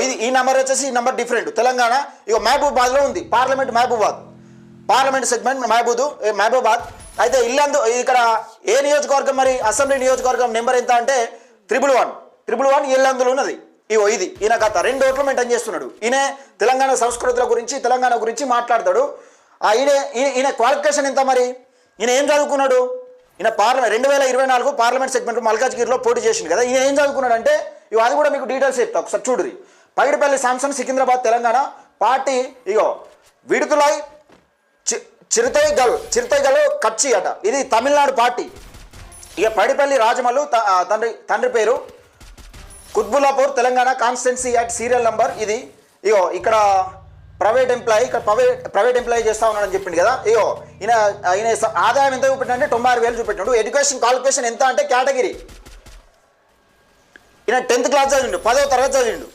ఇది ఈ నెంబర్ వచ్చేసి ఈ నెంబర్ డిఫరెంట్. తెలంగాణ మహబూబాబాద్లో ఉంది, పార్లమెంట్ సెగ్మెంట్ మహబూబాబాద్. అయితే ఇల్లందు ఇక్కడ ఏ నియోజకవర్గం మరి అసెంబ్లీ నియోజకవర్గం నెంబర్ ఎంత అంటే 111 ఇల్లందులో ఉన్నది. ఇది ఈయన గత 2 ఓట్లు మెయింటైన్ చేస్తున్నాడు. ఈయన తెలంగాణ సంస్కృతుల గురించి తెలంగాణ గురించి మాట్లాడతాడు. ఈయన క్వాలిఫికేషన్ ఎంత మరి, ఈయన ఏం చదువుకున్నాడు? ఈయన 2024 పార్లమెంట్ సెగ్మెంట్ మల్కాజ్గిరిలో పోటీ చేసింది కదా. ఈయన ఏం చదువుకున్నాడు అంటే అది కూడా మీకు డీటెయిల్స్ చెప్తా, ఒకసారి చూడురి. పైడిపల్లి శాంసన్, సికింద్రాబాద్, తెలంగాణ. పార్టీ విడుదలై చిరుతైగల్ కచ్చి అట, ఇది తమిళనాడు పార్టీ. పైడిపల్లి రాజమల్లు తండ్రి పేరు, Quthbullapur, Telangana. Constituency act serial number ఇది. ఇక్కడ ప్రైవేట్ ఎంప్లాయీ చేస్తా ఉన్నాడని చెప్పింది కదా. ఈయన ఆదాయం ఎంత చూపెట్టినంటే 96,000 చూపెట్టినాడు. ఎడ్యుకేషన్ క్వాలిఫికేషన్ ఎంత అంటే కేటగిరీ ఈయన 10th క్లాస్ చదివిండు, 10వ తరగతి చదివిండు.